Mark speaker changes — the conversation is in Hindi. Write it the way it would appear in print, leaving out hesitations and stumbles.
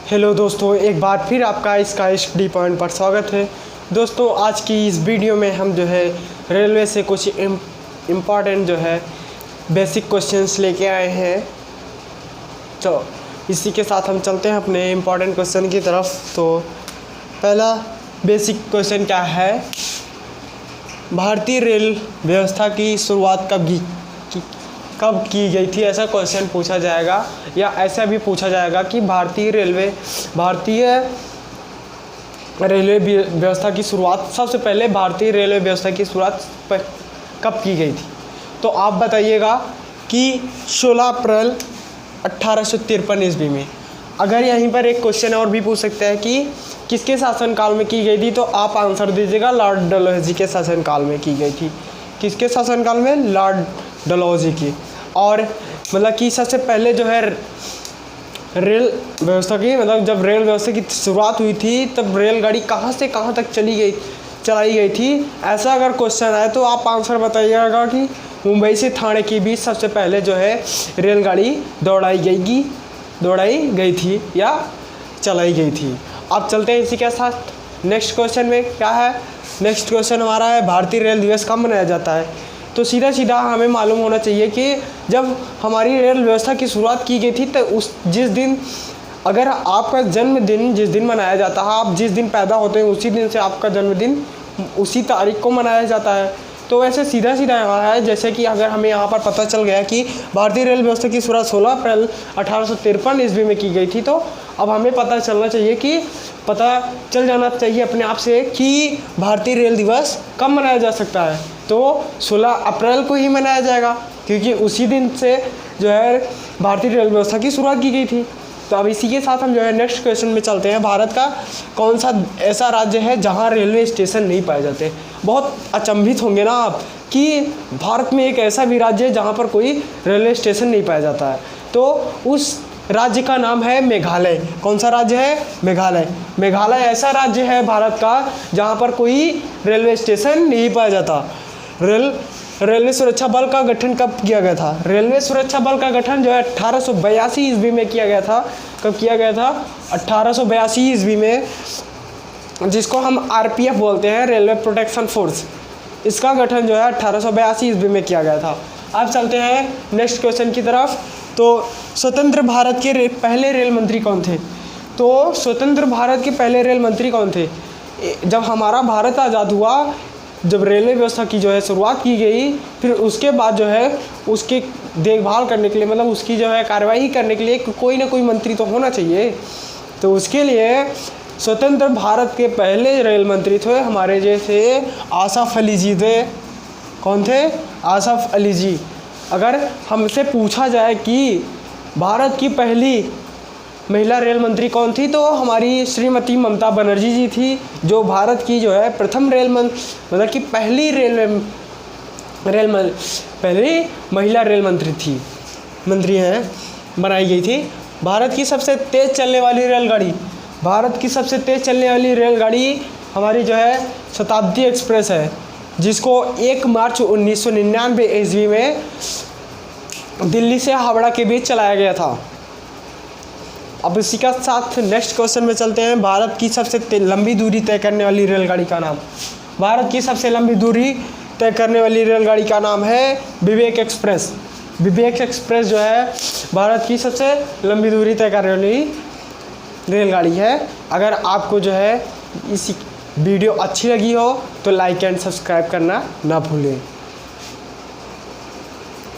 Speaker 1: हेलो दोस्तों, एक बार फिर आपका इसका स्टडी पॉइंट पर स्वागत है। दोस्तों, आज की इस वीडियो में हम जो है रेलवे से कुछ इम्पॉर्टेंट जो है बेसिक क्वेश्चंस लेके आए हैं। तो इसी के साथ हम चलते हैं अपने इम्पॉर्टेंट क्वेश्चन की तरफ। तो पहला बेसिक क्वेश्चन क्या है, भारतीय रेल व्यवस्था की शुरुआत कब की गई थी, ऐसा क्वेश्चन पूछा जाएगा। या ऐसा भी पूछा जाएगा कि भारतीय रेलवे व्यवस्था की शुरुआत, सबसे पहले भारतीय रेलवे व्यवस्था की शुरुआत कब की गई थी। तो आप बताइएगा कि 16 अप्रैल 1853 ईस्वी में। अगर यहीं पर एक क्वेश्चन और भी पूछ सकते हैं कि किसके शासनकाल में की गई थी, तो आप आंसर दीजिएगा लॉर्ड डलहौजी के शासनकाल में की गई थी। किसके शासनकाल में? लॉर्ड डलहौजी की। और मतलब कि सबसे पहले जो है रेल व्यवस्था की, मतलब जब रेल व्यवस्था की शुरुआत हुई थी तब रेलगाड़ी कहाँ से कहाँ तक चलाई गई थी, ऐसा अगर क्वेश्चन आए तो आप आंसर बताइएगा कि मुंबई से ठाणे के बीच सबसे पहले जो है रेलगाड़ी दौड़ाई गई थी या चलाई गई थी। अब चलते हैं इसी के साथ नेक्स्ट क्वेश्चन में। क्या है नेक्स्ट क्वेश्चन हमारा है, भारतीय रेल दिवस कब मनाया जाता है। तो सीधा हमें मालूम होना चाहिए कि जब हमारी रेल व्यवस्था की शुरुआत की गई थी तो जिस दिन, अगर आपका जन्मदिन जिस दिन मनाया जाता है, आप जिस दिन पैदा होते हैं उसी दिन से आपका जन्मदिन उसी तारीख को मनाया जाता है। तो वैसे सीधा यहाँ है, जैसे कि अगर हमें यहाँ पर पता चल गया कि भारतीय रेल व्यवस्था की शुरुआत 16 अप्रैल 1853 ईस्वी में की गई थी, तो अब हमें पता चल जाना चाहिए अपने आप से कि भारतीय रेल दिवस कब मनाया जा सकता है। तो 16 अप्रैल को ही मनाया जाएगा, क्योंकि उसी दिन से जो है भारतीय रेल व्यवस्था की शुरुआत की गई थी। तो अब इसी के साथ हम जो है नेक्स्ट क्वेश्चन में चलते हैं। भारत का कौन सा ऐसा राज्य है जहां रेलवे स्टेशन नहीं पाए जाते। बहुत अचंभित होंगे ना आप कि भारत में एक ऐसा भी राज्य है जहां पर कोई रेलवे स्टेशन नहीं पाया जाता है। तो उस राज्य का नाम है मेघालय। कौन सा राज्य है? मेघालय ऐसा राज्य है भारत का जहां पर कोई रेलवे स्टेशन नहीं पाया जाता। रेलवे सुरक्षा बल का गठन कब किया गया था? रेलवे सुरक्षा बल का गठन जो है 1882 ईस्वी में किया गया था। कब किया गया था? 1882 ईस्वी में, जिसको हम आरपीएफ बोलते हैं, रेलवे प्रोटेक्शन फोर्स। इसका गठन जो है 1882 ईस्वी में किया गया था। अब चलते हैं नेक्स्ट क्वेश्चन की तरफ। तो स्वतंत्र भारत के पहले रेल मंत्री कौन थे? तो स्वतंत्र भारत के पहले रेल मंत्री कौन थे? जब हमारा भारत आज़ाद हुआ, जब रेलवे व्यवस्था की जो है शुरुआत की गई, फिर उसके बाद जो है उसकी देखभाल करने के लिए, मतलब उसकी जो है कार्यवाही करने के लिए कोई ना कोई मंत्री तो होना चाहिए। तो उसके लिए स्वतंत्र भारत के पहले रेल मंत्री थे हमारे जैसे आसफ अली जी थे। कौन थे? आसफ अली जी। अगर हमसे पूछा जाए कि भारत की पहली महिला रेल मंत्री कौन थी, तो हमारी श्रीमती ममता बनर्जी जी थी, जो भारत की जो है प्रथम मतलब कि पहली महिला रेल मंत्री हैं, बनाई गई थी। भारत की सबसे तेज़ चलने वाली रेलगाड़ी हमारी जो है शताब्दी एक्सप्रेस है, जिसको 1 मार्च 1999 ईस्वी में दिल्ली से हावड़ा के बीच चलाया गया था। अब इसी का साथ नेक्स्ट क्वेश्चन में चलते हैं। भारत की सबसे लंबी दूरी तय करने वाली रेलगाड़ी का नाम। भारत की सबसे लंबी दूरी तय करने वाली रेलगाड़ी का नाम है विवेक एक्सप्रेस। विवेक एक्सप्रेस जो है भारत की सबसे लंबी दूरी तय करने वाली रेलगाड़ी है। अगर आपको जो है इसी वीडियो अच्छी लगी हो तो लाइक एंड सब्सक्राइब करना ना भूलें।